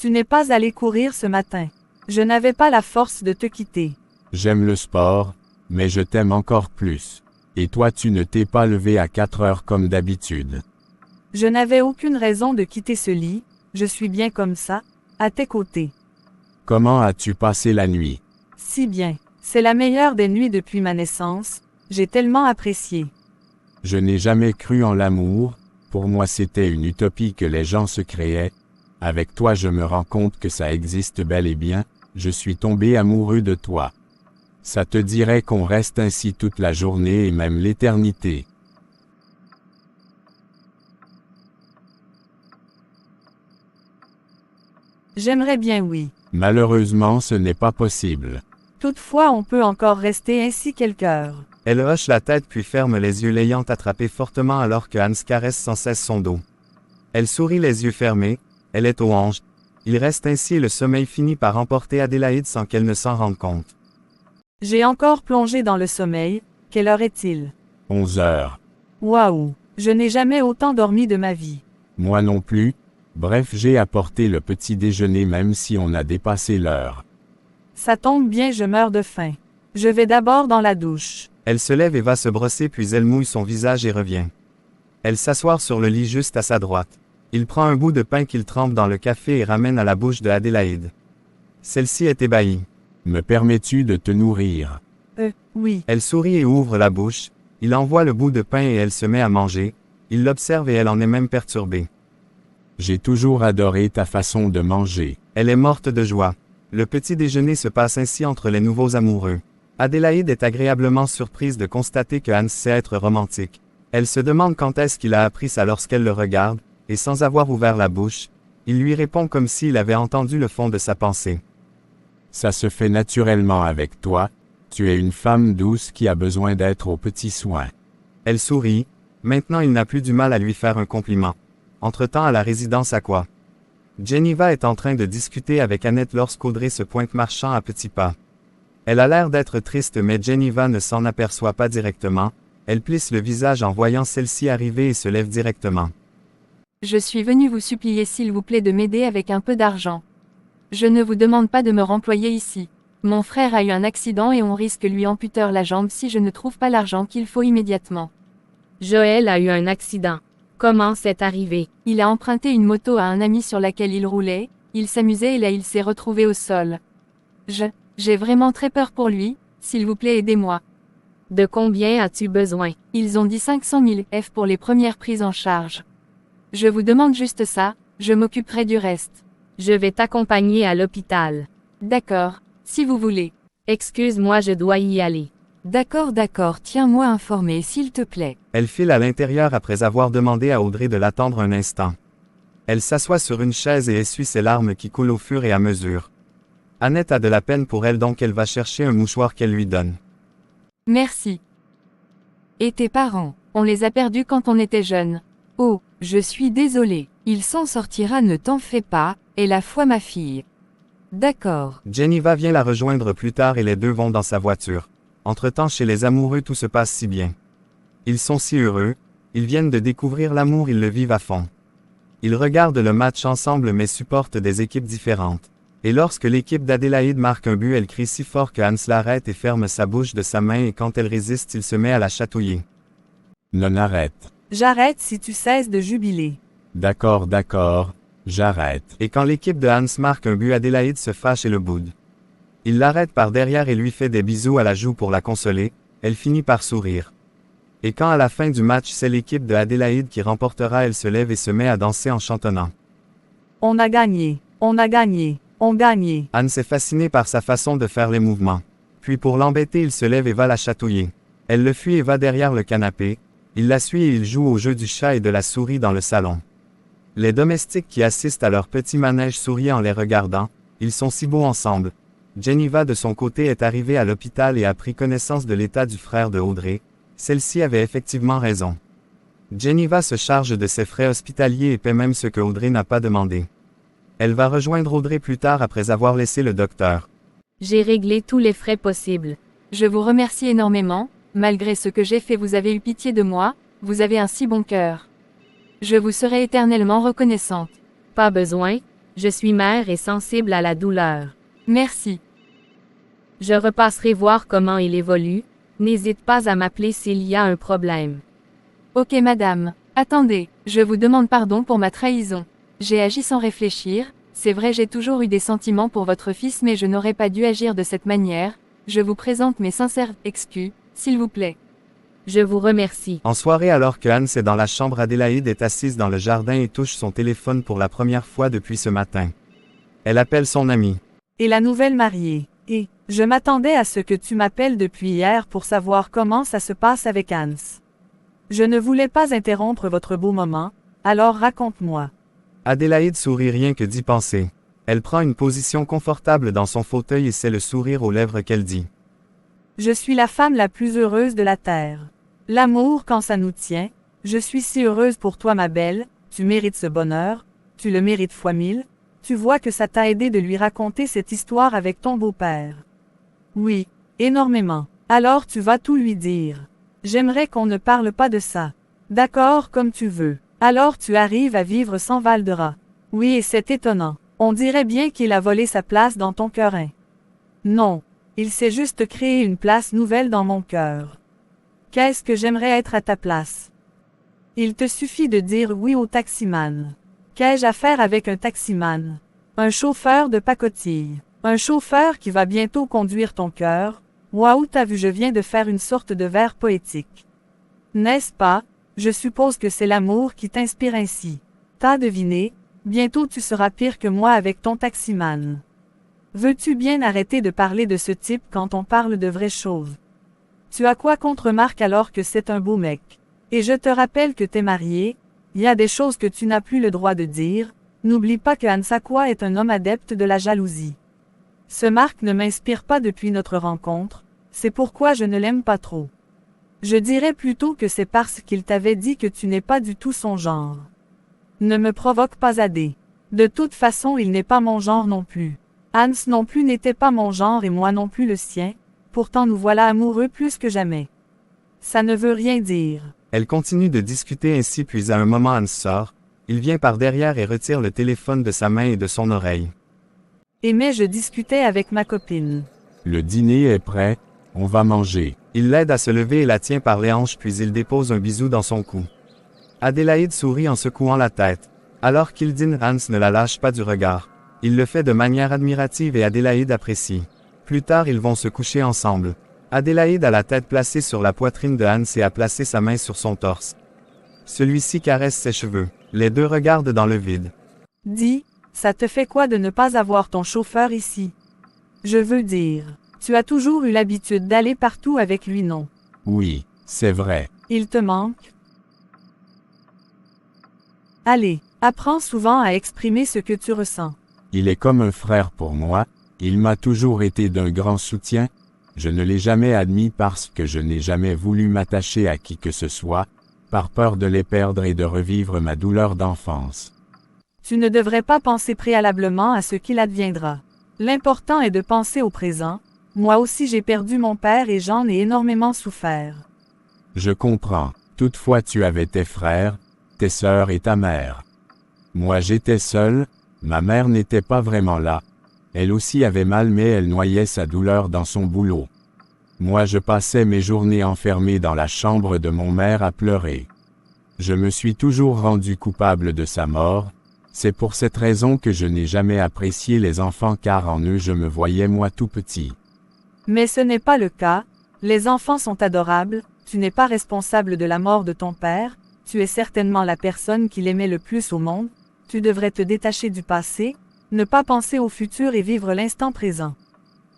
Tu n'es pas allé courir ce matin. Je n'avais pas la force de te quitter. J'aime le sport, mais je t'aime encore plus. Et toi tu ne t'es pas levé à 4 heures comme d'habitude. Je n'avais aucune raison de quitter ce lit, je suis bien comme ça, à tes côtés. Comment as-tu passé la nuit? Si bien. C'est la meilleure des nuits depuis ma naissance, j'ai tellement apprécié. Je n'ai jamais cru en l'amour, pour moi c'était une utopie que les gens se créaient. Avec toi je me rends compte que ça existe bel et bien, je suis tombé amoureux de toi. Ça te dirait qu'on reste ainsi toute la journée et même l'éternité. J'aimerais bien oui. Malheureusement ce n'est pas possible. Toutefois on peut encore rester ainsi quelques heures. Elle hoche la tête puis ferme les yeux l'ayant attrapé fortement alors que Hans caresse sans cesse son dos. Elle sourit les yeux fermés, elle est aux hanches. Il reste ainsi et le sommeil finit par emporter Adélaïde sans qu'elle ne s'en rende compte. J'ai encore plongé dans le sommeil, quelle heure est-il? 11 heures. Waouh! Je n'ai jamais autant dormi de ma vie. Moi non plus. Bref, j'ai apporté le petit déjeuner même si on a dépassé l'heure. Ça tombe bien, je meurs de faim. Je vais d'abord dans la douche. Elle se lève et va se brosser puis elle mouille son visage et revient. Elle s'assoit sur le lit juste à sa droite. Il prend un bout de pain qu'il trempe dans le café et ramène à la bouche de Adélaïde. Celle-ci est ébahie. Me permets-tu de te nourrir? Oui. Elle sourit et ouvre la bouche. Il envoie le bout de pain et elle se met à manger. Il l'observe et elle en est même perturbée. J'ai toujours adoré ta façon de manger. Elle est morte de joie. Le petit déjeuner se passe ainsi entre les nouveaux amoureux. Adélaïde est agréablement surprise de constater que Hans sait être romantique. Elle se demande quand est-ce qu'il a appris ça lorsqu'elle le regarde, et sans avoir ouvert la bouche, il lui répond comme s'il avait entendu le fond de sa pensée. Ça se fait naturellement avec toi, tu es une femme douce qui a besoin d'être aux petits soins. Elle sourit, maintenant il n'a plus du mal à lui faire un compliment. Entre-temps à la résidence Aqua. Geneva est en train de discuter avec Annette lorsqu'Audrey se pointe marchant à petits pas. Elle a l'air d'être triste mais Geneva ne s'en aperçoit pas directement, elle plisse le visage en voyant celle-ci arriver et se lève directement. Je suis venue vous supplier s'il vous plaît de m'aider avec un peu d'argent. Je ne vous demande pas de me remployer ici. Mon frère a eu un accident et on risque lui amputer la jambe si je ne trouve pas l'argent qu'il faut immédiatement. Joël a eu un accident. Comment c'est arrivé? Il a emprunté une moto à un ami sur laquelle il roulait, il s'amusait et là il s'est retrouvé au sol. J'ai vraiment très peur pour lui, s'il vous plaît aidez-moi. De combien as-tu besoin? Ils ont dit 500 000 F pour les premières prises en charge. Je vous demande juste ça, je m'occuperai du reste. Je vais t'accompagner à l'hôpital. D'accord, si vous voulez. Excuse-moi, je dois y aller. D'accord, tiens-moi informé s'il te plaît. Elle file à l'intérieur après avoir demandé à Audrey de l'attendre un instant. Elle s'assoit sur une chaise et essuie ses larmes qui coulent au fur et à mesure. Annette a de la peine pour elle donc elle va chercher un mouchoir qu'elle lui donne. Merci. Et tes parents, On les a perdus quand on était jeunes. Oh, je suis désolée, il s'en sortira ne t'en fais pas, et la foi ma fille. D'accord. Geneva vient la rejoindre plus tard et les deux vont dans sa voiture. Entre-temps chez les amoureux tout se passe si bien. Ils sont si heureux, ils viennent de découvrir l'amour, ils le vivent à fond. Ils regardent le match ensemble mais supportent des équipes différentes. Et lorsque l'équipe d'Adélaïde marque un but, elle crie si fort que Hans l'arrête et ferme sa bouche de sa main et quand elle résiste, il se met à la chatouiller. Non, arrête. J'arrête si tu cesses de jubiler. D'accord, j'arrête. Et quand l'équipe de Hans marque un but, Adélaïde se fâche et le boude. Il l'arrête par derrière et lui fait des bisous à la joue pour la consoler, elle finit par sourire. Et quand à la fin du match c'est l'équipe de Adélaïde qui remportera, elle se lève et se met à danser en chantonnant. On a gagné, on a gagné, on gagnait. Hans est fasciné par sa façon de faire les mouvements. Puis pour l'embêter il se lève et va la chatouiller. Elle le fuit et va derrière le canapé, il la suit et il joue au jeu du chat et de la souris dans le salon. Les domestiques qui assistent à leur petit manège sourient en les regardant, ils sont si beaux ensemble. Geneva de son côté est arrivée à l'hôpital et a pris connaissance de l'état du frère de Audrey. Celle-ci avait effectivement raison. Geneva se charge de ses frais hospitaliers et paie même ce que Audrey n'a pas demandé. Elle va rejoindre Audrey plus tard après avoir laissé le docteur. J'ai réglé tous les frais possibles. Je vous remercie énormément, malgré ce que j'ai fait vous avez eu pitié de moi, vous avez un si bon cœur. Je vous serai éternellement reconnaissante. Pas besoin, Je suis mère et sensible à la douleur. Merci. Je repasserai voir comment il évolue. N'hésite pas à m'appeler s'il y a un problème. Ok madame. Attendez, je vous demande pardon pour ma trahison. J'ai agi sans réfléchir, c'est vrai j'ai toujours eu des sentiments pour votre fils mais je n'aurais pas dû agir de cette manière. Je vous présente mes sincères excuses, s'il vous plaît. Je vous remercie. En soirée alors que Hans est dans la chambre, Adélaïde est assise dans le jardin et touche son téléphone pour la première fois depuis ce matin. Elle appelle son amie. Et la nouvelle mariée. Et, je m'attendais à ce que tu m'appelles depuis hier pour savoir comment ça se passe avec Hans. Je ne voulais pas interrompre votre beau moment, alors raconte-moi. Adélaïde sourit rien que d'y penser. Elle prend une position confortable dans son fauteuil et c'est le sourire aux lèvres qu'elle dit. Je suis la femme la plus heureuse de la terre. L'amour quand ça nous tient, je suis si heureuse pour toi ma belle, tu mérites ce bonheur, tu le mérites fois 1000, tu vois que ça t'a aidé de lui raconter cette histoire avec ton beau-père. Oui, énormément. Alors tu vas tout lui dire. J'aimerais qu'on ne parle pas de ça. D'accord comme tu veux. Alors tu arrives à vivre sans Val-de-Rat. Oui et c'est étonnant. On dirait bien qu'il a volé sa place dans ton cœur. Non. Il s'est juste créé une place nouvelle dans mon cœur. Qu'est-ce que j'aimerais être à ta place? Il te suffit de dire oui au taximan. Qu'ai-je à faire avec un taximan? Un chauffeur de pacotille. Un chauffeur qui va bientôt conduire ton cœur. Waouh, t'as vu, je viens de faire une sorte de vers poétique. N'est-ce pas? Je suppose que c'est l'amour qui t'inspire ainsi. T'as deviné? Bientôt tu seras pire que moi avec ton taximan. Veux-tu bien arrêter de parler de ce type quand on parle de vraies choses? Tu as quoi contre Marc alors que c'est un beau mec? Et je te rappelle que t'es marié, il y a des choses que tu n'as plus le droit de dire, n'oublie pas que Ansakwa est un homme adepte de la jalousie. Ce Marc ne m'inspire pas depuis notre rencontre, c'est pourquoi je ne l'aime pas trop. Je dirais plutôt que c'est parce qu'il t'avait dit que tu n'es pas du tout son genre. Ne me provoque pas Adé. De toute façon il n'est pas mon genre non plus. Hans non plus n'était pas mon genre et moi non plus le sien, pourtant nous voilà amoureux plus que jamais. Ça ne veut rien dire. Elle continue de discuter ainsi puis à un moment Hans sort, il vient par derrière et retire le téléphone de sa main et de son oreille. Mais je discutais avec ma copine. Le dîner est prêt, on va manger. Il l'aide à se lever et la tient par les hanches puis il dépose un bisou dans son cou. Adélaïde sourit en secouant la tête. Alors qu'il dîne, Hans ne la lâche pas du regard. Il le fait de manière admirative et Adélaïde apprécie. Plus tard ils vont se coucher ensemble. Adélaïde a la tête placée sur la poitrine de Hans et a placé sa main sur son torse. Celui-ci caresse ses cheveux. Les deux regardent dans le vide. Dis, ça te fait quoi de ne pas avoir ton chauffeur ici? Je veux dire, tu as toujours eu l'habitude d'aller partout avec lui, non? Oui, c'est vrai. Il te manque? Allez, apprends souvent à exprimer ce que tu ressens. Il est comme un frère pour moi, il m'a toujours été d'un grand soutien, je ne l'ai jamais admis parce que je n'ai jamais voulu m'attacher à qui que ce soit, par peur de les perdre et de revivre ma douleur d'enfance. Tu ne devrais pas penser préalablement à ce qu'il adviendra. L'important est de penser au présent. Moi aussi j'ai perdu mon père et j'en ai énormément souffert. Je comprends. Toutefois tu avais tes frères, tes sœurs et ta mère. Moi j'étais seul, ma mère n'était pas vraiment là. Elle aussi avait mal mais elle noyait sa douleur dans son boulot. Moi je passais mes journées enfermé dans la chambre de mon mère à pleurer. Je me suis toujours rendu coupable de sa mort, c'est pour cette raison que je n'ai jamais apprécié les enfants car en eux je me voyais moi tout petit. Mais ce n'est pas le cas, les enfants sont adorables, tu n'es pas responsable de la mort de ton père, tu es certainement la personne qu'il aimait le plus au monde, tu devrais te détacher du passé, ne pas penser au futur et vivre l'instant présent.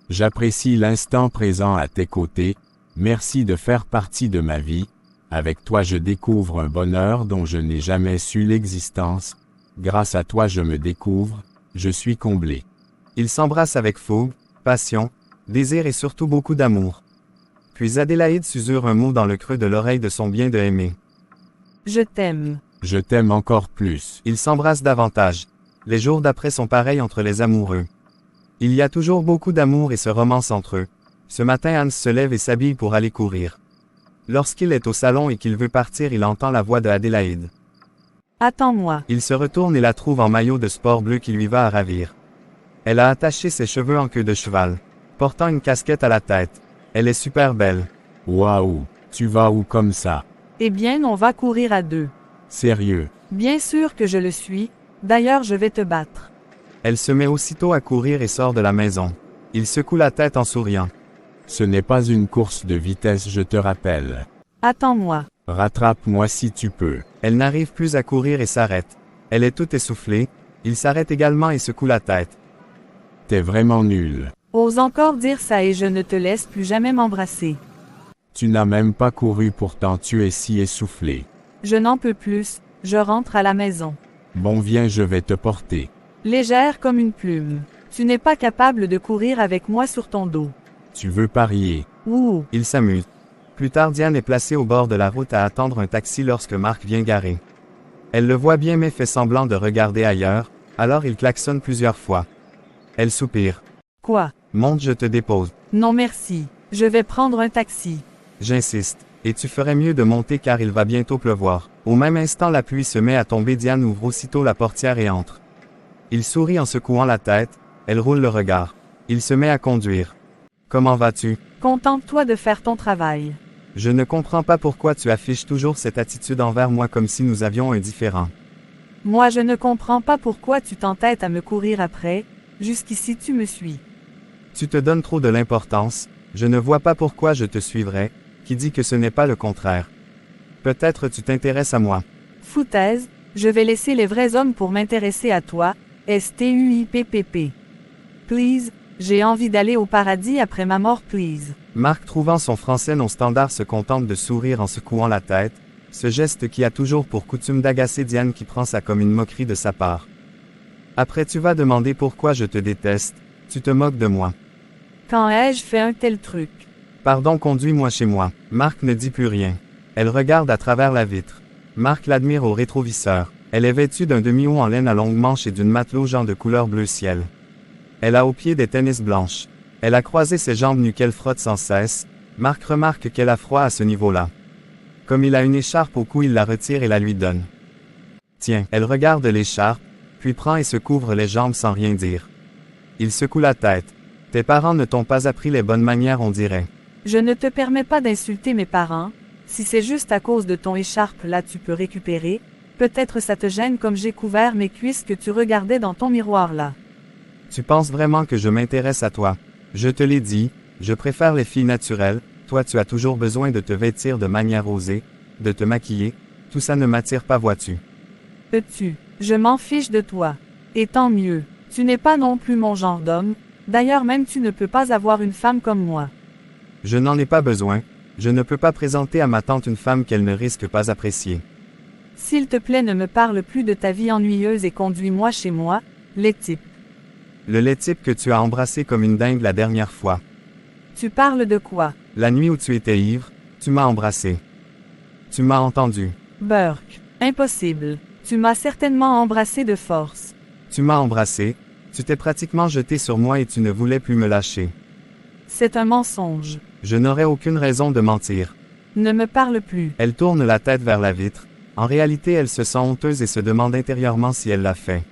J'apprécie l'instant présent à tes côtés, merci de faire partie de ma vie, avec toi je découvre un bonheur dont je n'ai jamais su l'existence, grâce à toi je me découvre, je suis comblé. Ils s'embrassent avec fougue, passion, désir et surtout beaucoup d'amour. Puis Adélaïde susure un mot dans le creux de l'oreille de son bien-aimé. Je t'aime. Je t'aime encore plus. Ils s'embrassent davantage. Les jours d'après sont pareils entre les amoureux. Il y a toujours beaucoup d'amour et se romance entre eux. Ce matin Hans se lève et s'habille pour aller courir. Lorsqu'il est au salon et qu'il veut partir, il entend la voix de Adélaïde. Attends-moi. Il se retourne et la trouve en maillot de sport bleu qui lui va à ravir. Elle a attaché ses cheveux en queue de cheval, portant une casquette à la tête. Elle est super belle. Waouh, tu vas où comme ça? Eh bien, on va courir à deux. Sérieux? Bien sûr que je le suis. D'ailleurs, je vais te battre. Elle se met aussitôt à courir et sort de la maison. Il secoue la tête en souriant. Ce n'est pas une course de vitesse, je te rappelle. Attends-moi. Rattrape-moi si tu peux. Elle n'arrive plus à courir et s'arrête. Elle est toute essoufflée. Il s'arrête également et secoue la tête. T'es vraiment nul. Ose encore dire ça et je ne te laisse plus jamais m'embrasser. Tu n'as même pas couru pourtant tu es si essoufflé. Je n'en peux plus, je rentre à la maison. Bon viens je vais te porter. Légère comme une plume. Tu n'es pas capable de courir avec moi sur ton dos. Tu veux parier? Ouh. Il s'amuse. Plus tard, Diane est placée au bord de la route à attendre un taxi lorsque Marc vient garer. Elle le voit bien mais fait semblant de regarder ailleurs, alors il klaxonne plusieurs fois. Elle soupire. Quoi? Monte, je te dépose. Non merci. Je vais prendre un taxi. J'insiste. Et tu ferais mieux de monter car il va bientôt pleuvoir. Au même instant la pluie se met à tomber. Diane ouvre aussitôt la portière et entre. Il sourit en secouant la tête, elle roule le regard. Il se met à conduire. Comment vas-tu? Contente-toi de faire ton travail. Je ne comprends pas pourquoi tu affiches toujours cette attitude envers moi comme si nous avions un différend. Moi je ne comprends pas pourquoi tu t'entêtes à me courir après. Jusqu'ici tu me suis. Tu te donnes trop de l'importance, je ne vois pas pourquoi je te suivrais, qui dit que ce n'est pas le contraire. Peut-être tu t'intéresses à moi. Foutaise, je vais laisser les vrais hommes pour m'intéresser à toi. STUIPPP. Please, j'ai envie d'aller au paradis après ma mort please. Marc trouvant son français non standard se contente de sourire en secouant la tête, ce geste qui a toujours pour coutume d'agacer Diane qui prend ça comme une moquerie de sa part. Après tu vas demander pourquoi je te déteste, tu te moques de moi. Quand ai-je fait un tel truc? Pardon, conduis-moi chez moi. Marc ne dit plus rien. Elle regarde à travers la vitre. Marc l'admire au rétroviseur. Elle est vêtue d'un demi-haut en laine à longue manche et d'une matelot de couleur bleu ciel. Elle a aux pieds des tennis blanches. Elle a croisé ses jambes nues qu'elle frotte sans cesse. Marc remarque qu'elle a froid à ce niveau-là. Comme il a une écharpe au cou, il la retire et la lui donne. Tiens, elle regarde l'écharpe, puis prend et se couvre les jambes sans rien dire. Il secoue la tête. Tes parents ne t'ont pas appris les bonnes manières, on dirait. Je ne te permets pas d'insulter mes parents. Si c'est juste à cause de ton écharpe là tu peux récupérer. Peut-être ça te gêne comme j'ai couvert mes cuisses que tu regardais dans ton miroir là. Tu penses vraiment que je m'intéresse à toi? Je te l'ai dit, je préfère les filles naturelles, toi tu as toujours besoin de te vêtir de manière osée, de te maquiller, tout ça ne m'attire pas vois-tu. Je m'en fiche de toi. Et tant mieux, tu n'es pas non plus mon genre d'homme, d'ailleurs même tu ne peux pas avoir une femme comme moi. Je n'en ai pas besoin, je ne peux pas présenter à ma tante une femme qu'elle ne risque pas apprécier. S'il te plaît ne me parle plus de ta vie ennuyeuse et conduis-moi chez moi, les types. Le lait type que tu as embrassé comme une dingue la dernière fois. Tu parles de quoi? La nuit où tu étais ivre, tu m'as embrassé. Tu m'as entendu. Burke. Impossible. Tu m'as certainement embrassé de force. Tu m'as embrassé, tu t'es pratiquement jeté sur moi et tu ne voulais plus me lâcher. C'est un mensonge. Je n'aurais aucune raison de mentir. Ne me parle plus. Elle tourne la tête vers la vitre. En réalité, elle se sent honteuse et se demande intérieurement si elle l'a fait.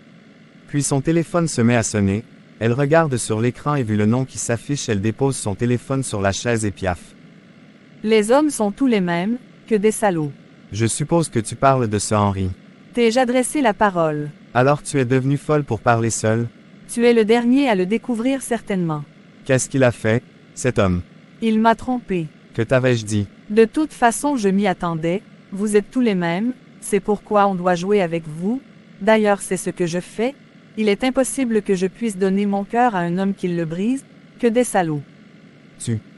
Puis son téléphone se met à sonner. Elle regarde sur l'écran et vu le nom qui s'affiche, elle dépose son téléphone sur la chaise et piaffe. Les hommes sont tous les mêmes, que des salauds. Je suppose que tu parles de ce Henri. T'ai-je adressé la parole? Alors tu es devenue folle pour parler seule? Tu es le dernier à le découvrir certainement. Qu'est-ce qu'il a fait, cet homme? Il m'a trompé. Que t'avais-je dit? De toute façon je m'y attendais, vous êtes tous les mêmes, c'est pourquoi on doit jouer avec vous. D'ailleurs c'est ce que je fais. Il est impossible que je puisse donner mon cœur à un homme qui le brise, que des salauds.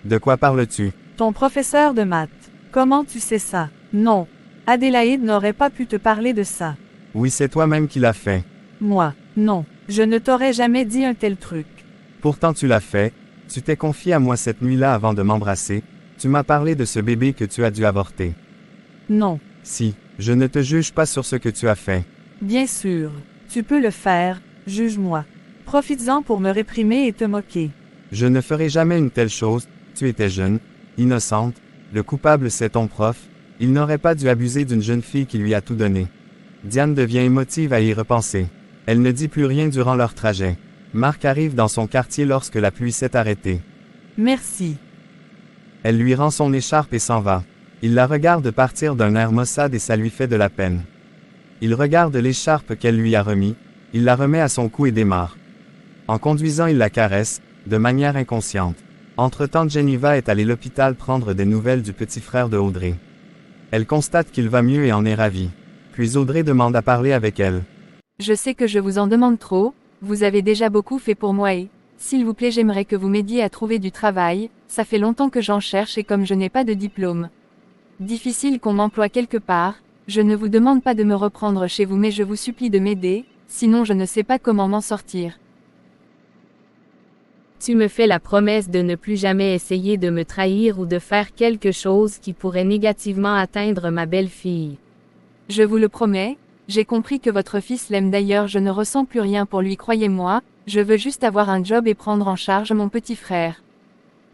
De quoi parles-tu? Ton professeur de maths. Comment tu sais ça? Non. Adélaïde n'aurait pas pu te parler de ça. Oui, c'est toi-même qui l'as fait. Moi, non. Je ne t'aurais jamais dit un tel truc. Pourtant tu l'as fait, tu t'es confié à moi cette nuit-là avant de m'embrasser, tu m'as parlé de ce bébé que tu as dû avorter. Non. Si, je ne te juge pas sur ce que tu as fait. Bien sûr. Tu peux le faire, juge-moi. Profites-en pour me réprimer et te moquer. Je ne ferai jamais une telle chose, tu étais jeune, innocente, le coupable c'est ton prof, il n'aurait pas dû abuser d'une jeune fille qui lui a tout donné. Diane devient émotive à y repenser. Elle ne dit plus rien durant leur trajet. Marc arrive dans son quartier lorsque la pluie s'est arrêtée. Merci. Elle lui rend son écharpe et s'en va. Il la regarde partir d'un air maussade et ça lui fait de la peine. Il regarde l'écharpe qu'elle lui a remis, il la remet à son cou et démarre. En conduisant, il la caresse, de manière inconsciente. Entre-temps, Geneva est allée à l'hôpital prendre des nouvelles du petit frère de Audrey. Elle constate qu'il va mieux et en est ravie. Puis Audrey demande à parler avec elle. Je sais que je vous en demande trop, vous avez déjà beaucoup fait pour moi et, s'il vous plaît, j'aimerais que vous m'aidiez à trouver du travail, ça fait longtemps que j'en cherche et comme je n'ai pas de diplôme. Difficile qu'on m'emploie quelque part, je ne vous demande pas de me reprendre chez vous mais je vous supplie de m'aider, sinon je ne sais pas comment m'en sortir. Tu me fais la promesse de ne plus jamais essayer de me trahir ou de faire quelque chose qui pourrait négativement atteindre ma belle-fille. Je vous le promets, j'ai compris que votre fils l'aime d'ailleurs, je ne ressens plus rien pour lui, croyez-moi, je veux juste avoir un job et prendre en charge mon petit frère.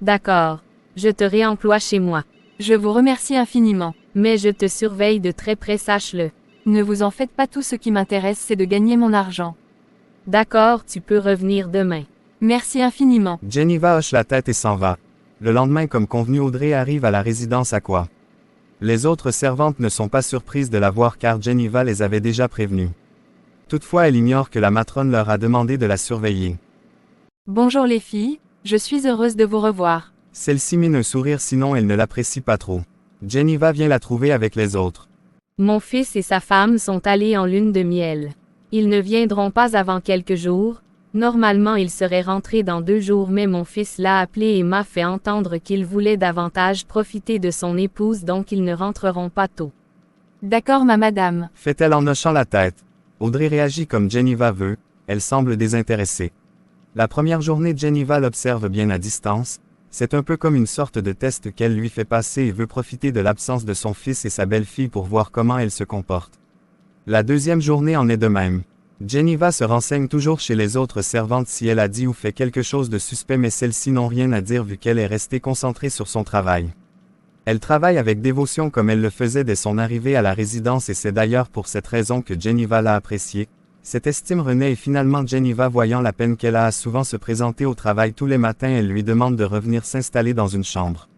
D'accord. Je te réemploie chez moi. Je vous remercie infiniment. Mais je te surveille de très près, sache-le. Ne vous en faites pas, tout ce qui m'intéresse c'est de gagner mon argent. D'accord, tu peux revenir demain. Merci infiniment. Geneva hoche la tête et s'en va. Le lendemain, comme convenu, Audrey arrive à la résidence Aqua. Les autres servantes ne sont pas surprises de la voir car Geneva les avait déjà prévenues. Toutefois, elle ignore que la matrone leur a demandé de la surveiller. Bonjour les filles, je suis heureuse de vous revoir. Celle-ci mine un sourire, sinon elle ne l'apprécie pas trop. Geneva vient la trouver avec les autres. Mon fils et sa femme sont allés en lune de miel. Ils ne viendront pas avant quelques jours. Normalement ils seraient rentrés dans 2 jours mais mon fils l'a appelé et m'a fait entendre qu'il voulait davantage profiter de son épouse donc ils ne rentreront pas tôt. D'accord ma madame. Fait-elle en hochant la tête. Audrey réagit comme Geneva veut, elle semble désintéressée. La première journée, Geneva l'observe bien à distance. C'est un peu comme une sorte de test qu'elle lui fait passer et veut profiter de l'absence de son fils et sa belle-fille pour voir comment elle se comporte. La deuxième journée en est de même. Geneva se renseigne toujours chez les autres servantes si elle a dit ou fait quelque chose de suspect mais celles-ci n'ont rien à dire vu qu'elle est restée concentrée sur son travail. Elle travaille avec dévotion comme elle le faisait dès son arrivée à la résidence et c'est d'ailleurs pour cette raison que Geneva l'a appréciée. Cette estime renaît et finalement Geneva, voyant la peine qu'elle a à souvent se présenter au travail tous les matins, elle lui demande de revenir s'installer dans une chambre.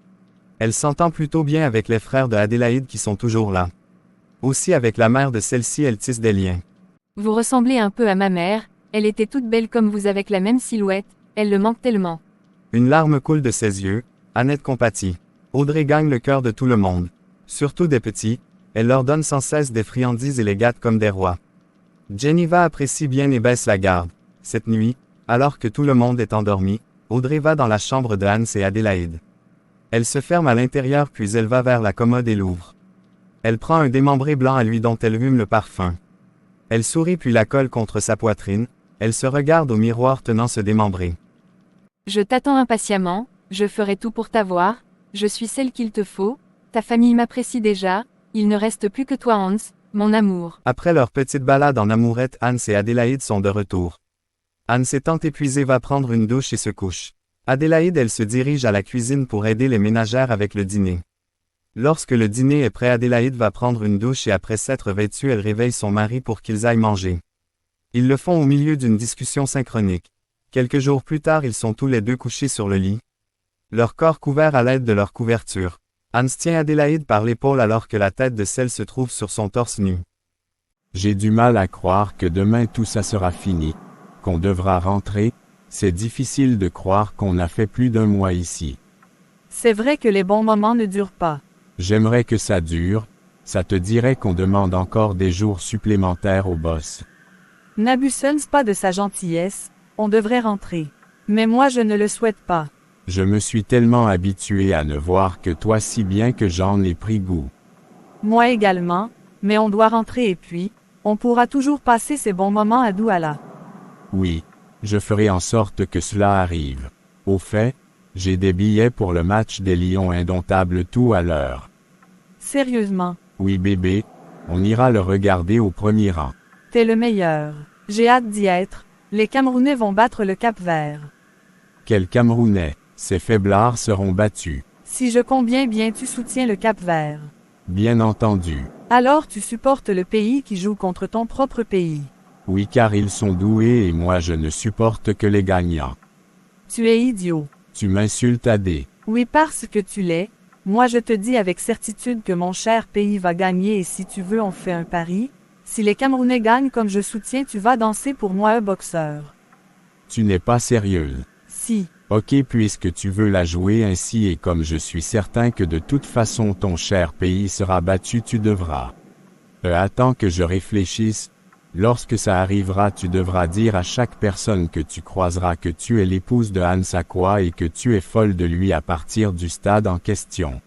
Elle s'entend plutôt bien avec les frères de Adélaïde qui sont toujours là. Aussi avec la mère de celle-ci elle tisse des liens. Vous ressemblez un peu à ma mère, elle était toute belle comme vous avec la même silhouette, elle le manque tellement. Une larme coule de ses yeux, Annette compatit. Audrey gagne le cœur de tout le monde. Surtout des petits, elle leur donne sans cesse des friandises et les gâte comme des rois. Geneva apprécie bien et baisse la garde. Cette nuit, alors que tout le monde est endormi, Audrey va dans la chambre de Hans et Adélaïde. Elle se ferme à l'intérieur puis elle va vers la commode et l'ouvre. Elle prend un démembré blanc à lui dont elle hume le parfum. Elle sourit puis la colle contre sa poitrine, elle se regarde au miroir tenant ce démembré. Je t'attends impatiemment, je ferai tout pour t'avoir, je suis celle qu'il te faut, ta famille m'apprécie déjà, il ne reste plus que toi Hans, mon amour. Après leur petite balade en amourette, Hans et Adélaïde sont de retour. Hans étant épuisée va prendre une douche et se couche. Adélaïde elle se dirige à la cuisine pour aider les ménagères avec le dîner. Lorsque le dîner est prêt, Adélaïde va prendre une douche et après s'être vêtue elle réveille son mari pour qu'ils aillent manger. Ils le font au milieu d'une discussion synchronique. Quelques jours plus tard ils sont tous les deux couchés sur le lit. Leur corps couvert à l'aide de leur couverture. Hans tient Adélaïde par l'épaule alors que la tête de celle se trouve sur son torse nu. J'ai du mal à croire que demain tout ça sera fini, qu'on devra rentrer, c'est difficile de croire qu'on a fait plus d'1 mois ici. C'est vrai que les bons moments ne durent pas. J'aimerais que ça dure, ça te dirait qu'on demande encore des jours supplémentaires au boss. N'abusonne pas de sa gentillesse, on devrait rentrer. Mais moi je ne le souhaite pas. Je me suis tellement habitué à ne voir que toi si bien que j'en ai pris goût. Moi également, mais on doit rentrer et puis, on pourra toujours passer ces bons moments à Douala. Oui, je ferai en sorte que cela arrive. Au fait, j'ai des billets pour le match des Lions indomptables tout à l'heure. Sérieusement. Oui bébé, on ira le regarder au premier rang. T'es le meilleur. J'ai hâte d'y être. Les Camerounais vont battre le Cap-Vert. Quels Camerounais, ces faiblards seront battus. Si je combien bien tu soutiens le Cap-Vert. Bien entendu. Alors tu supportes le pays qui joue contre ton propre pays. Oui, car ils sont doués et moi je ne supporte que les gagnants. Tu es idiot. Tu m'insultes, Adé. Oui, parce que tu l'es. Moi je te dis avec certitude que mon cher pays va gagner et si tu veux on fait un pari. Si les Camerounais gagnent comme je soutiens, tu vas danser pour moi un boxeur. Tu n'es pas sérieuse. Si. Ok, puisque tu veux la jouer ainsi et comme je suis certain que de toute façon ton cher pays sera battu, tu devras. Attends que je réfléchisse. Lorsque ça arrivera, tu devras dire à chaque personne que tu croiseras que tu es l'épouse de Hans Sakwa et que tu es folle de lui à partir du stade en question.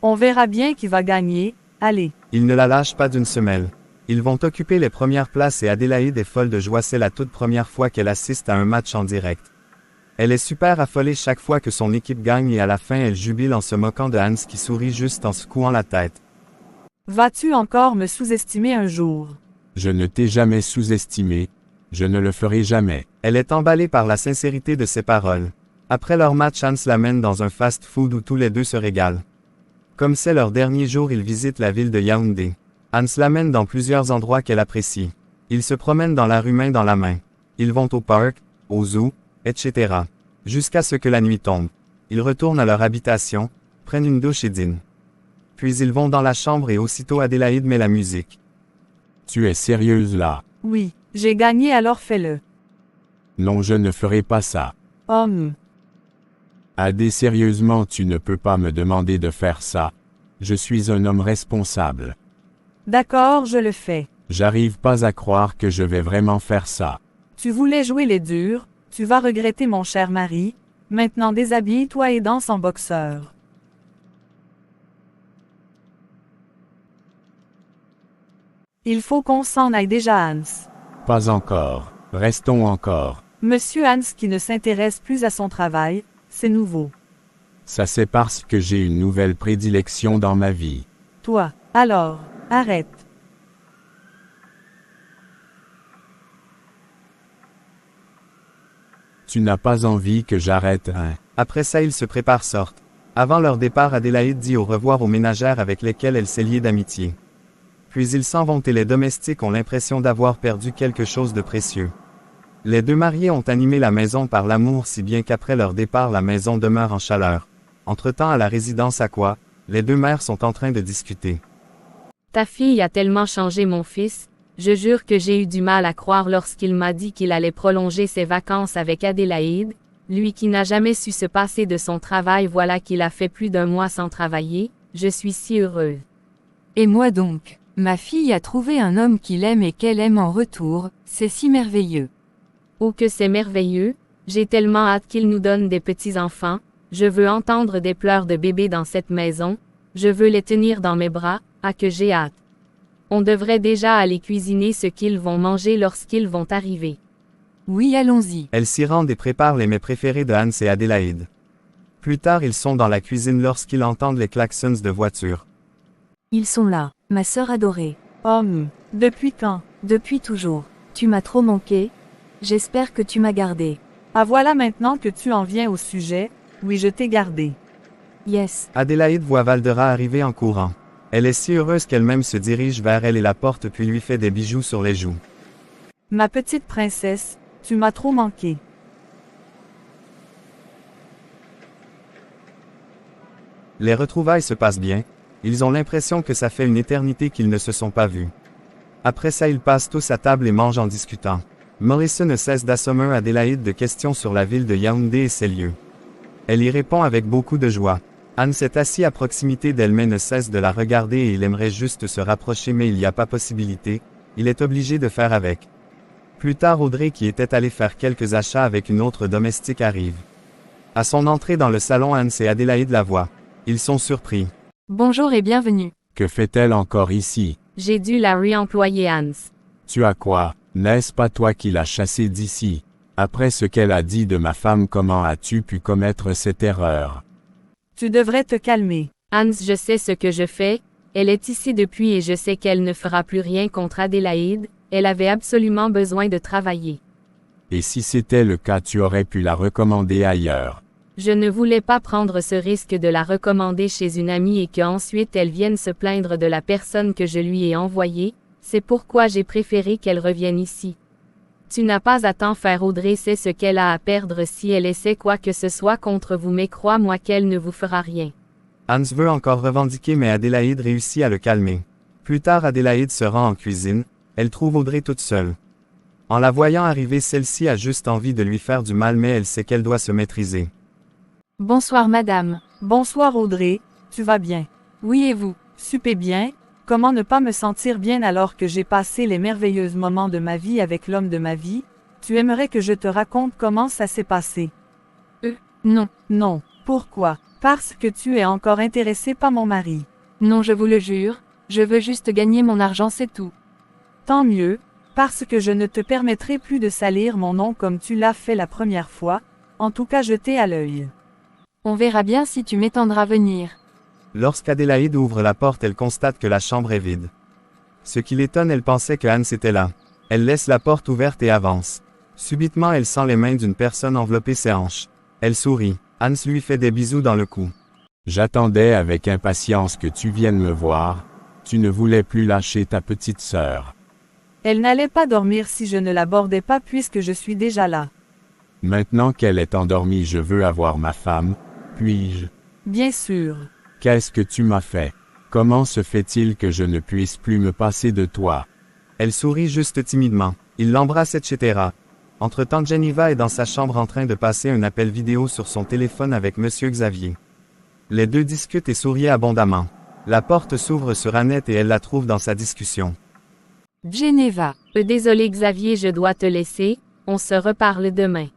On verra bien qui va gagner. Allez. Il ne la lâche pas d'une semelle. Ils vont occuper les premières places et Adélaïde est folle de joie, c'est la toute première fois qu'elle assiste à un match en direct. Elle est super affolée chaque fois que son équipe gagne et à la fin elle jubile en se moquant de Hans qui sourit juste en secouant la tête. Vas-tu encore me sous-estimer un jour? Je ne t'ai jamais sous-estimé, je ne le ferai jamais. Elle est emballée par la sincérité de ses paroles. Après leur match, Hans l'amène dans un fast-food où tous les deux se régalent. Comme c'est leur dernier jour, ils visitent la ville de Yaoundé. Hans l'amène dans plusieurs endroits qu'elle apprécie. Ils se promènent dans la rue main dans la main. Ils vont au parc, au zoo, etc. Jusqu'à ce que la nuit tombe. Ils retournent à leur habitation, prennent une douche et dînent. Puis ils vont dans la chambre et aussitôt Adélaïde met la musique. Tu es sérieuse là? Oui, j'ai gagné alors fais-le. Non, je ne ferai pas ça. Adé, sérieusement, tu ne peux pas me demander de faire ça. Je suis un homme responsable. D'accord, je le fais. J'arrive pas à croire que je vais vraiment faire ça. Tu voulais jouer les durs, tu vas regretter mon cher mari. Maintenant déshabille-toi et danse en boxeur. Il faut qu'on s'en aille déjà, Hans. Pas encore. Restons encore. Monsieur Hans qui ne s'intéresse plus à son travail, c'est nouveau. Ça c'est parce que j'ai une nouvelle prédilection dans ma vie. Toi, alors, arrête. Tu n'as pas envie que j'arrête, hein? Après ça, ils se préparent sortent. Avant leur départ, Adélaïde dit au revoir aux ménagères avec lesquelles elle s'est liée d'amitié. Puis ils s'en vont et les domestiques ont l'impression d'avoir perdu quelque chose de précieux. Les deux mariés ont animé la maison par l'amour si bien qu'après leur départ la maison demeure en chaleur. Entre-temps à la résidence Sakwa, les deux mères sont en train de discuter. Ta fille a tellement changé mon fils, je jure que j'ai eu du mal à croire lorsqu'il m'a dit qu'il allait prolonger ses vacances avec Adélaïde, lui qui n'a jamais su se passer de son travail, voilà qu'il a fait plus d'1 mois sans travailler, je suis si heureuse. Et moi donc, ma fille a trouvé un homme qu'il aime et qu'elle aime en retour, c'est si merveilleux. Oh que c'est merveilleux, j'ai tellement hâte qu'il nous donne des petits-enfants, je veux entendre des pleurs de bébé dans cette maison, je veux les tenir dans mes bras, ah que j'ai hâte. On devrait déjà aller cuisiner ce qu'ils vont manger lorsqu'ils vont arriver. Oui, allons-y. Elles s'y rendent et préparent les mets préférés de Hans et Adélaïde. Plus tard, ils sont dans la cuisine lorsqu'ils entendent les klaxons de voitures. Ils sont là, ma sœur adorée. Depuis quand? Depuis toujours. Tu m'as trop manqué. J'espère que tu m'as gardé. Ah voilà maintenant que tu en viens au sujet, oui je t'ai gardé. Yes. Adélaïde voit Valdera arriver en courant. Elle est si heureuse qu'elle-même se dirige vers elle et la porte puis lui fait des bijoux sur les joues. Ma petite princesse, tu m'as trop manqué. Les retrouvailles se passent bien, ils ont l'impression que ça fait une éternité qu'ils ne se sont pas vus. Après ça ils passent tous à table et mangent en discutant. Melissa ne cesse d'assommer Adélaïde de questions sur la ville de Yaoundé et ses lieux. Elle y répond avec beaucoup de joie. Hans est assis à proximité d'elle mais ne cesse de la regarder et il aimerait juste se rapprocher mais il n'y a pas possibilité, il est obligé de faire avec. Plus tard Audrey qui était allée faire quelques achats avec une autre domestique arrive. À son entrée dans le salon Hans et Adélaïde la voient. Ils sont surpris. Bonjour et bienvenue. Que fait-elle encore ici? J'ai dû la réemployer Hans. Tu as quoi? N'est-ce pas toi qui l'as chassée d'ici? Après ce qu'elle a dit de ma femme, comment as-tu pu commettre cette erreur? Tu devrais te calmer. Hans, je sais ce que je fais, elle est ici depuis et je sais qu'elle ne fera plus rien contre Adélaïde, elle avait absolument besoin de travailler. Et si c'était le cas, tu aurais pu la recommander ailleurs. Je ne voulais pas prendre ce risque de la recommander chez une amie et qu'ensuite elle vienne se plaindre de la personne que je lui ai envoyée, c'est pourquoi j'ai préféré qu'elle revienne ici. Tu n'as pas à t'en faire, Audrey sait ce qu'elle a à perdre si elle essaie quoi que ce soit contre vous, mais crois-moi qu'elle ne vous fera rien. Hans veut encore revendiquer mais Adélaïde réussit à le calmer. Plus tard Adélaïde se rend en cuisine, elle trouve Audrey toute seule. En la voyant arriver, celle-ci a juste envie de lui faire du mal mais elle sait qu'elle doit se maîtriser. Bonsoir madame. Bonsoir Audrey, tu vas bien? Oui et vous? Super bien. Comment ne pas me sentir bien alors que j'ai passé les merveilleux moments de ma vie avec l'homme de ma vie? Tu aimerais que je te raconte comment ça s'est passé? Non. Non. Pourquoi? Parce que tu es encore intéressé par mon mari. Non, je vous le jure, je veux juste gagner mon argent, c'est tout. Tant mieux, parce que je ne te permettrai plus de salir mon nom comme tu l'as fait la première fois, en tout cas jeter à l'œil. On verra bien si tu m'étendras venir. Lorsqu'Adélaïde ouvre la porte, elle constate que la chambre est vide. Ce qui l'étonne, elle pensait que Hans était là. Elle laisse la porte ouverte et avance. Subitement, elle sent les mains d'une personne envelopper ses hanches. Elle sourit. Hans lui fait des bisous dans le cou. J'attendais avec impatience que tu viennes me voir. Tu ne voulais plus lâcher ta petite sœur. Elle n'allait pas dormir si je ne l'abordais pas puisque je suis déjà là. Maintenant qu'elle est endormie, je veux avoir ma femme. Puis-je? Bien sûr. Qu'est-ce que tu m'as fait? Comment se fait-il que je ne puisse plus me passer de toi? Elle sourit juste timidement. Il l'embrasse, etc. Entre-temps, Geneva est dans sa chambre en train de passer un appel vidéo sur son téléphone avec Monsieur Xavier. Les deux discutent et sourient abondamment. La porte s'ouvre sur Annette et elle la trouve dans sa discussion. Geneva. Désolé Xavier, je dois te laisser, on se reparle demain.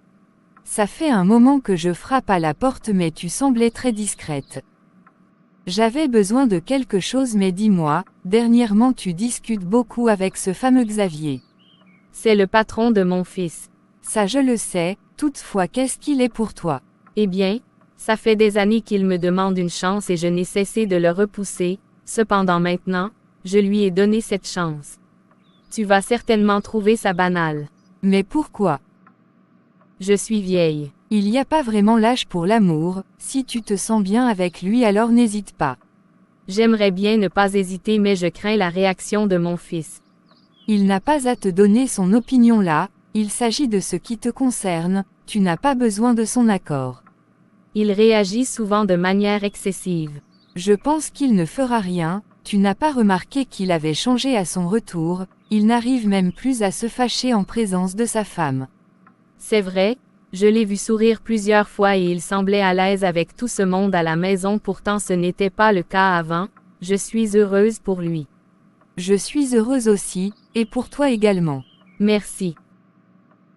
Ça fait un moment que je frappe à la porte mais tu semblais très discrète. J'avais besoin de quelque chose mais dis-moi, dernièrement tu discutes beaucoup avec ce fameux Xavier. C'est le patron de mon fils. Ça je le sais, toutefois qu'est-ce qu'il est pour toi? Eh bien, ça fait des années qu'il me demande une chance et je n'ai cessé de le repousser, cependant maintenant, je lui ai donné cette chance. Tu vas certainement trouver ça banal. Mais pourquoi? Je suis vieille. Il n'y a pas vraiment l'âge pour l'amour, si tu te sens bien avec lui alors n'hésite pas. J'aimerais bien ne pas hésiter mais je crains la réaction de mon fils. Il n'a pas à te donner son opinion là, il s'agit de ce qui te concerne, tu n'as pas besoin de son accord. Il réagit souvent de manière excessive. Je pense qu'il ne fera rien, tu n'as pas remarqué qu'il avait changé à son retour, il n'arrive même plus à se fâcher en présence de sa femme. C'est vrai, je l'ai vu sourire plusieurs fois et il semblait à l'aise avec tout ce monde à la maison, pourtant ce n'était pas le cas avant, je suis heureuse pour lui. Je suis heureuse aussi, et pour toi également. Merci.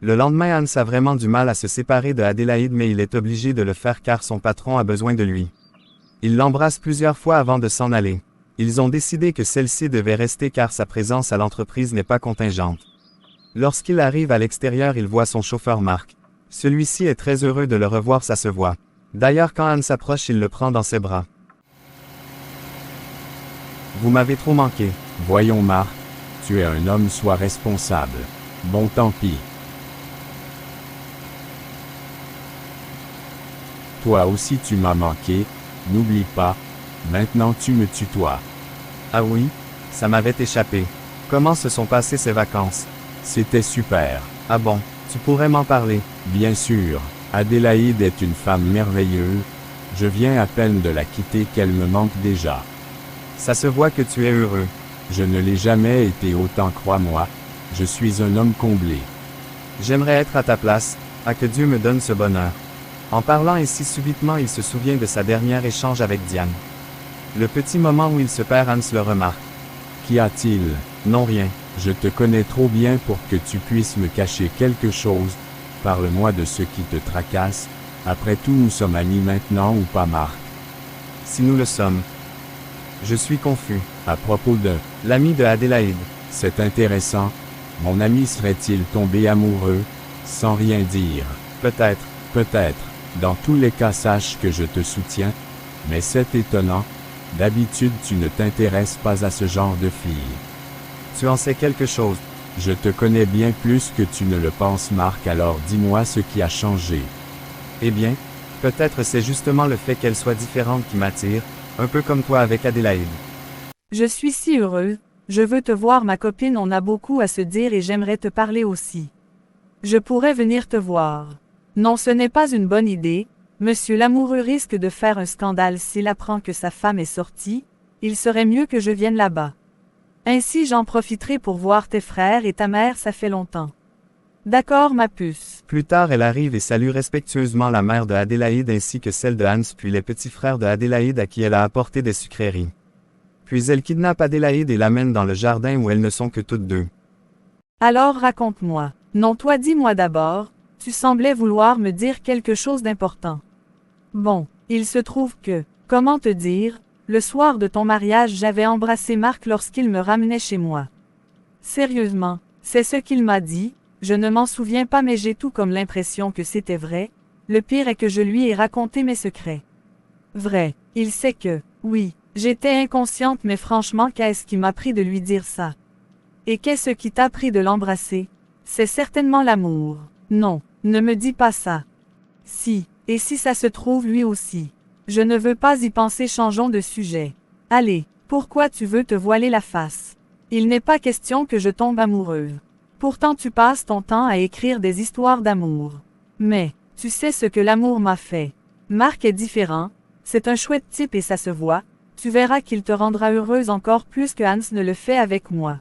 Le lendemain, Hans a vraiment du mal à se séparer de Adélaïde mais il est obligé de le faire car son patron a besoin de lui. Il l'embrasse plusieurs fois avant de s'en aller. Ils ont décidé que celle-ci devait rester car sa présence à l'entreprise n'est pas contingente. Lorsqu'il arrive à l'extérieur, il voit son chauffeur Marc. Celui-ci est très heureux de le revoir, ça se voit. D'ailleurs, quand Anne s'approche, il le prend dans ses bras. Vous m'avez trop manqué. Voyons Marc, tu es un homme, sois responsable. Bon tant pis. Toi aussi tu m'as manqué, n'oublie pas, maintenant tu me tutoies. Ah oui? Ça m'avait échappé. Comment se sont passées ces vacances? C'était super. Ah bon, tu pourrais m'en parler? Bien sûr, Adélaïde est une femme merveilleuse, je viens à peine de la quitter qu'elle me manque déjà. Ça se voit que tu es heureux. Je ne l'ai jamais été autant, crois-moi, je suis un homme comblé. J'aimerais être à ta place, à que Dieu me donne ce bonheur. En parlant ainsi subitement, il se souvient de sa dernière échange avec Diane. Le petit moment où il se perd, Hans le remarque. Qu'y a-t-il? Non, rien. Je te connais trop bien pour que tu puisses me cacher quelque chose. Parle-moi de ce qui te tracasse. Après tout, nous sommes amis maintenant ou pas, Marc? Si nous le sommes. Je suis confus. À propos de l'ami de Adélaïde. C'est intéressant. Mon ami serait-il tombé amoureux, sans rien dire? Peut-être. Peut-être. Dans tous les cas, sache que je te soutiens. Mais c'est étonnant. D'habitude, tu ne t'intéresses pas à ce genre de fille. Tu en sais quelque chose. Je te connais bien plus que tu ne le penses, Marc, alors dis-moi ce qui a changé. Eh bien, Peut-être c'est justement le fait qu'elle soit différente qui m'attire, un peu comme toi avec Adélaïde. Je suis si heureuse, je veux te voir ma copine, on a beaucoup à se dire et j'aimerais te parler aussi. Je pourrais venir te voir. Non, ce n'est pas une bonne idée, monsieur l'amoureux risque de faire un scandale s'il apprend que sa femme est sortie, il serait mieux que je vienne là-bas. Ainsi j'en profiterai pour voir tes frères et ta mère, ça fait longtemps. D'accord ma puce. Plus tard elle arrive et salue respectueusement la mère de Adélaïde ainsi que celle de Hans puis les petits frères de Adélaïde à qui elle a apporté des sucreries. Puis elle kidnappe Adélaïde et l'amène dans le jardin où elles ne sont que toutes deux. Alors raconte-moi. Non, toi dis-moi d'abord, tu semblais vouloir me dire quelque chose d'important. Bon, il se trouve que, comment te dire, le soir de ton mariage j'avais embrassé Marc lorsqu'il me ramenait chez moi. Sérieusement, c'est ce qu'il m'a dit, je ne m'en souviens pas mais j'ai tout comme l'impression que c'était vrai, le pire est que je lui ai raconté mes secrets. Vrai, il sait que, oui, j'étais inconsciente mais franchement qu'est-ce qui m'a pris de lui dire ça? Et qu'est-ce qui t'a pris de l'embrasser? C'est certainement l'amour. Non, ne me dis pas ça. Si, et si ça se trouve lui aussi. Je ne veux pas y penser, changeons de sujet. Allez, pourquoi tu veux te voiler la face? Il n'est pas question que je tombe amoureuse. Pourtant tu passes ton temps à écrire des histoires d'amour. Mais, tu sais ce que l'amour m'a fait. Marc est différent, c'est un chouette type et ça se voit, tu verras qu'il te rendra heureuse encore plus que Hans ne le fait avec moi.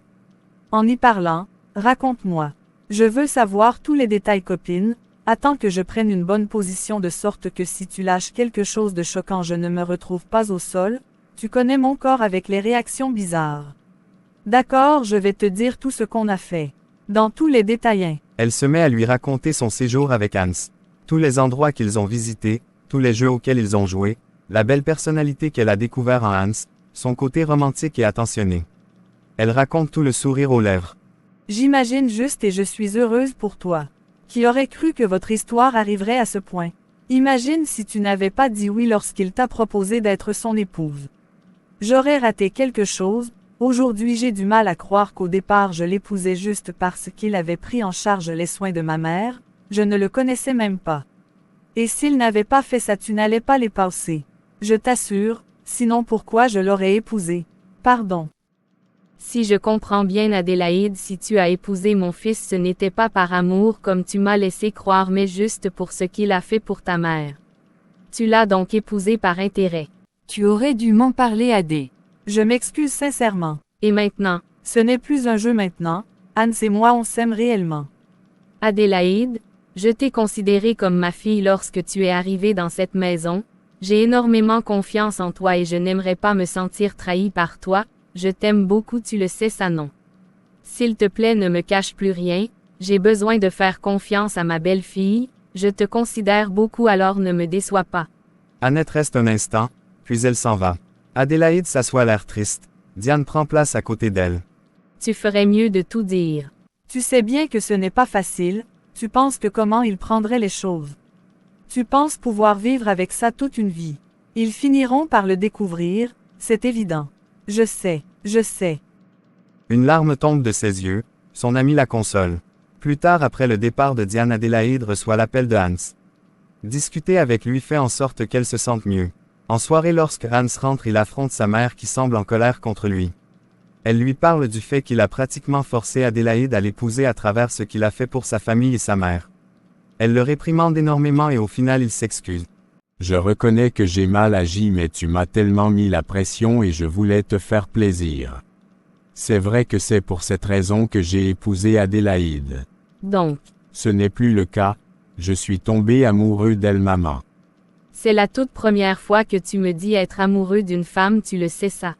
En y parlant, raconte-moi. Je veux savoir tous les détails copine, attends que je prenne une bonne position de sorte que si tu lâches quelque chose de choquant je ne me retrouve pas au sol, tu connais mon corps avec les réactions bizarres. D'accord, je vais te dire tout ce qu'on a fait. Dans tous les détails. Elle se met à lui raconter son séjour avec Hans. Tous les endroits qu'ils ont visités, tous les jeux auxquels ils ont joué, la belle personnalité qu'elle a découvert en Hans, son côté romantique et attentionné. Elle raconte tout le sourire aux lèvres. J'imagine juste et je suis heureuse pour toi. Qui aurait cru que votre histoire arriverait à ce point? Imagine si tu n'avais pas dit oui lorsqu'il t'a proposé d'être son épouse. J'aurais raté quelque chose, aujourd'hui j'ai du mal à croire qu'au départ je l'épousais juste parce qu'il avait pris en charge les soins de ma mère, je ne le connaissais même pas. Et s'il n'avait pas fait ça tu n'allais pas les passer. Je t'assure, sinon pourquoi je l'aurais épousé? Pardon. Si je comprends bien Adélaïde, si tu as épousé mon fils ce n'était pas par amour comme tu m'as laissé croire mais juste pour ce qu'il a fait pour ta mère. Tu l'as donc épousé par intérêt. Tu aurais dû m'en parler Adé. Je m'excuse sincèrement. Et maintenant? Ce n'est plus un jeu maintenant, Hans et moi on s'aime réellement. Adélaïde, je t'ai considérée comme ma fille lorsque tu es arrivée dans cette maison, j'ai énormément confiance en toi et je n'aimerais pas me sentir trahie par toi. Je t'aime beaucoup, tu le sais ça non. S'il te plaît ne me cache plus rien, j'ai besoin de faire confiance à ma belle-fille, je te considère beaucoup alors ne me déçois pas. Annette reste un instant, puis elle s'en va. Adélaïde s'assoit l'air triste. Diane prend place à côté d'elle. Tu ferais mieux de tout dire. Tu sais bien que ce n'est pas facile, tu penses que comment ils prendraient les choses. Tu penses pouvoir vivre avec ça toute une vie. Ils finiront par le découvrir, c'est évident. Je sais, je sais. Une larme tombe de ses yeux, son ami la console. Plus tard après le départ de Diane, Adélaïde reçoit l'appel de Hans. Discuter avec lui fait en sorte qu'elle se sente mieux. En soirée lorsque Hans rentre il affronte sa mère qui semble en colère contre lui. Elle lui parle du fait qu'il a pratiquement forcé Adélaïde à l'épouser à travers ce qu'il a fait pour sa famille et sa mère. Elle le réprimande énormément et au final il s'excuse. Je reconnais que j'ai mal agi mais tu m'as tellement mis la pression et je voulais te faire plaisir. C'est vrai que c'est pour cette raison que j'ai épousé Adélaïde. Donc. Ce n'est plus le cas, je suis tombé amoureux d'elle maman. C'est la toute première fois que tu me dis être amoureux d'une femme, tu le sais ça.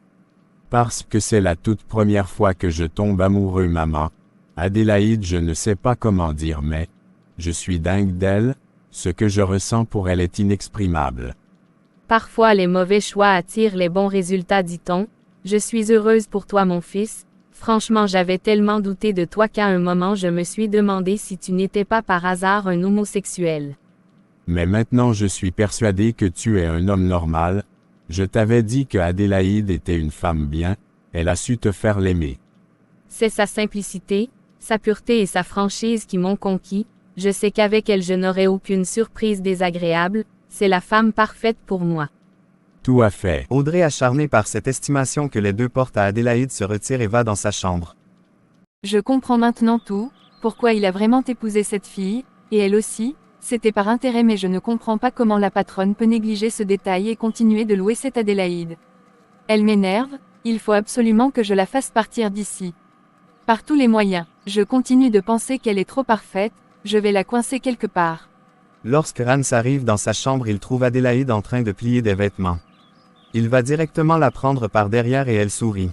Parce que c'est la toute première fois que je tombe amoureux maman. Adélaïde je ne sais pas comment dire mais, je suis dingue d'elle. Ce que je ressens pour elle est inexprimable. Parfois les mauvais choix attirent les bons résultats, dit-on. Je suis heureuse pour toi mon fils. Franchement j'avais tellement douté de toi qu'à un moment je me suis demandé si tu n'étais pas par hasard un homosexuel. Mais maintenant je suis persuadé que tu es un homme normal. Je t'avais dit que Adélaïde était une femme bien, elle a su te faire l'aimer. C'est sa simplicité, sa pureté et sa franchise qui m'ont conquis. Je sais qu'avec elle je n'aurai aucune surprise désagréable, C'est la femme parfaite pour moi. Tout à fait. Audrey, acharnée par cette estimation que les deux portent à Adélaïde, se retire et va dans sa chambre. Je comprends maintenant tout, pourquoi il a vraiment épousé cette fille, et elle aussi, c'était par intérêt, mais je ne comprends pas comment la patronne peut négliger ce détail et continuer de louer cette Adélaïde. Elle m'énerve, il faut absolument que je la fasse partir d'ici. Par tous les moyens, je continue de penser qu'elle est trop parfaite, je vais la coincer quelque part. Lorsque Hans arrive dans sa chambre, il trouve Adélaïde en train de plier des vêtements. Il va directement la prendre par derrière et elle sourit.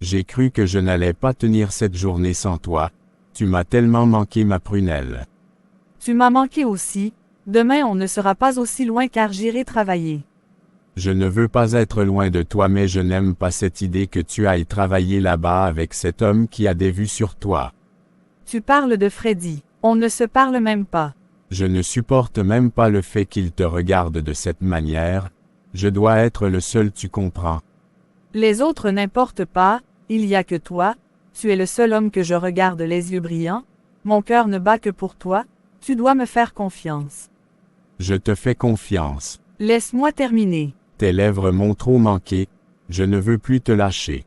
J'ai cru que je n'allais pas tenir cette journée sans toi. Tu m'as tellement manqué, ma prunelle. Tu m'as manqué aussi. Demain on ne sera pas aussi loin car j'irai travailler. Je ne veux pas être loin de toi, mais je n'aime pas cette idée que tu ailles travailler là-bas avec cet homme qui a des vues sur toi. Tu parles de Freddy. On ne se parle même pas. Je ne supporte même pas le fait qu'il te regarde de cette manière. Je dois être le seul, tu comprends. Les autres n'importent pas, il y a que toi, tu es le seul homme que je regarde les yeux brillants, mon cœur ne bat que pour toi, tu dois me faire confiance. Je te fais confiance. Laisse-moi terminer. Tes lèvres m'ont trop manqué, je ne veux plus te lâcher.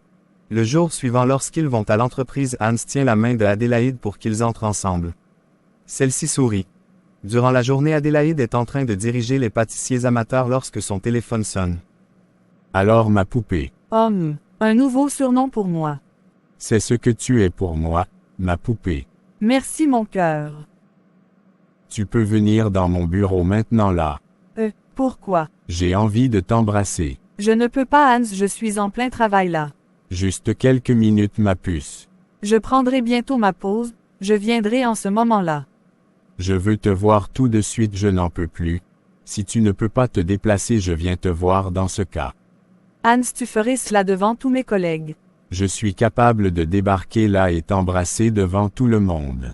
Le jour suivant, lorsqu'ils vont à l'entreprise, Hans tient la main de Adélaïde pour qu'ils entrent ensemble. Celle-ci sourit. Durant la journée, Adélaïde est en train de diriger les pâtissiers amateurs lorsque son téléphone sonne. Alors ma poupée. Homme, un nouveau surnom pour moi. C'est ce que tu es pour moi, ma poupée. Merci mon cœur. Tu peux venir dans mon bureau maintenant là. Pourquoi? J'ai envie de t'embrasser. Je ne peux pas Hans, je suis en plein travail là. Juste quelques minutes, ma puce. Je prendrai bientôt ma pause, je viendrai en ce moment-là. Je veux te voir tout de suite, je n'en peux plus. Si tu ne peux pas te déplacer, je viens te voir dans ce cas. Hans, tu ferais cela devant tous mes collègues. Je suis capable de débarquer là et t'embrasser devant tout le monde.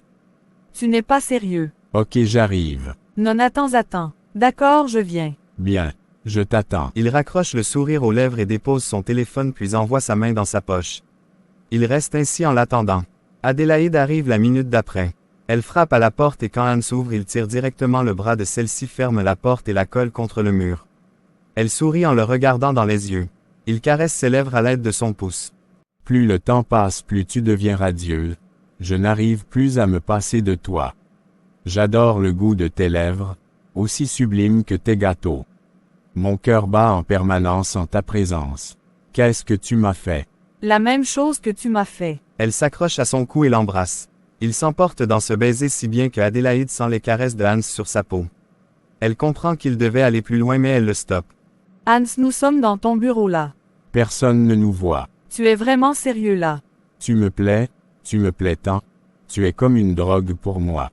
Tu n'es pas sérieux. Ok, j'arrive. Non, attends. D'accord, je viens. Bien, je t'attends. Il raccroche le sourire aux lèvres et dépose son téléphone puis envoie sa main dans sa poche. Il reste ainsi en l'attendant. Adélaïde arrive la minute d'après. Elle frappe à la porte et quand Hans ouvre, il tire directement le bras de celle-ci, ferme la porte et la colle contre le mur. Elle sourit en le regardant dans les yeux. Il caresse ses lèvres à l'aide de son pouce. Plus le temps passe, plus tu deviens radieuse. Je n'arrive plus à me passer de toi. J'adore le goût de tes lèvres, aussi sublime que tes gâteaux. Mon cœur bat en permanence en ta présence. Qu'est-ce que tu m'as fait? La même chose que tu m'as fait. Elle s'accroche à son cou et l'embrasse. Il s'emporte dans ce baiser si bien que Adélaïde sent les caresses de Hans sur sa peau. Elle comprend qu'il devait aller plus loin mais elle le stoppe. Hans, nous sommes dans ton bureau là. Personne ne nous voit. Tu es vraiment sérieux là. Tu me plais tant. Tu es comme une drogue pour moi.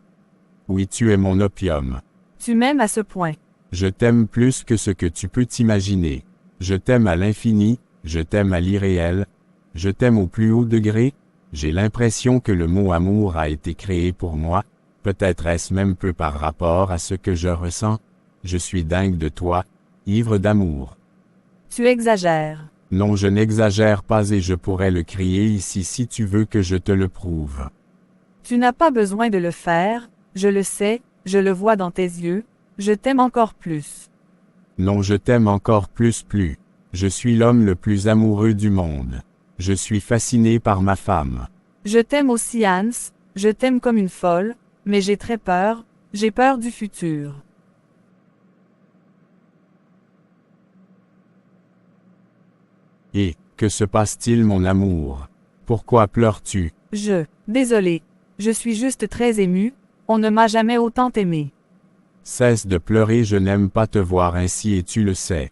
Oui, tu es mon opium. Tu m'aimes à ce point. Je t'aime plus que ce que tu peux t'imaginer. Je t'aime à l'infini, je t'aime à l'irréel, je t'aime au plus haut degré. J'ai l'impression que le mot amour a été créé pour moi, peut-être est-ce même peu par rapport à ce que je ressens. Je suis dingue de toi, ivre d'amour. Tu exagères. Non, je n'exagère pas et je pourrais le crier ici si tu veux que je te le prouve. Tu n'as pas besoin de le faire, je le sais, je le vois dans tes yeux, je t'aime encore plus. Non, je t'aime encore plus. Je suis l'homme le plus amoureux du monde. Je suis fasciné par ma femme. Je t'aime aussi Hans, je t'aime comme une folle, mais j'ai très peur, j'ai peur du futur. Et, que se passe-t-il mon amour? Pourquoi pleures-tu? Désolé, je suis juste très émue, on ne m'a jamais autant aimé. Cesse de pleurer, je n'aime pas te voir ainsi et tu le sais.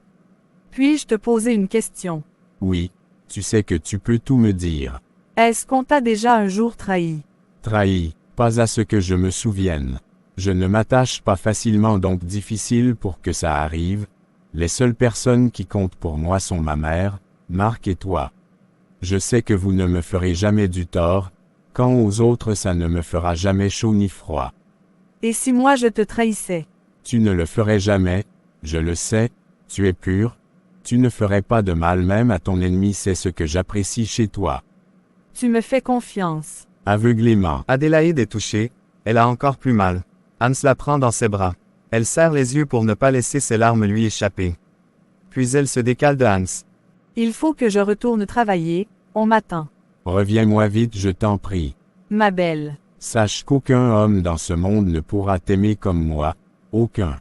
Puis-je te poser une question? Oui, tu sais que tu peux tout me dire. Est-ce qu'on t'a déjà un jour trahi? Trahi, pas à ce que je me souvienne. Je ne m'attache pas facilement donc difficile pour que ça arrive. Les seules personnes qui comptent pour moi sont ma mère, Marc et toi. Je sais que vous ne me ferez jamais du tort, quand aux autres ça ne me fera jamais chaud ni froid. Et si moi je te trahissais? Tu ne le ferais jamais, je le sais, tu es pur, tu ne ferais pas de mal même à ton ennemi, c'est ce que j'apprécie chez toi. Tu me fais confiance. Aveuglément. Adélaïde est touchée, elle a encore plus mal. Hans la prend dans ses bras. Elle serre les yeux pour ne pas laisser ses larmes lui échapper. Puis elle se décale de Hans. Il faut que je retourne travailler, on m'attend. Reviens-moi vite, je t'en prie. Ma belle. Sache qu'aucun homme dans ce monde ne pourra t'aimer comme moi, aucun.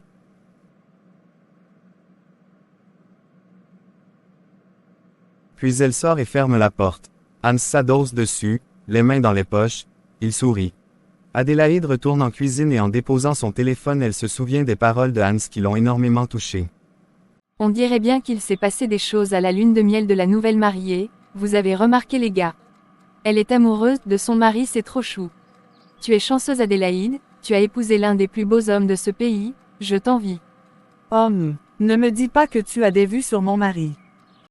Puis elle sort et ferme la porte. Hans s'adosse dessus, les mains dans les poches, il sourit. Adélaïde retourne en cuisine et en déposant son téléphone elle se souvient des paroles de Hans qui l'ont énormément touchée. On dirait bien qu'il s'est passé des choses à la lune de miel de la nouvelle mariée, vous avez remarqué les gars. Elle est amoureuse de son mari, c'est trop chou. Tu es chanceuse Adélaïde, tu as épousé l'un des plus beaux hommes de ce pays, je t'envie. Homme, ne me dis pas que tu as des vues sur mon mari.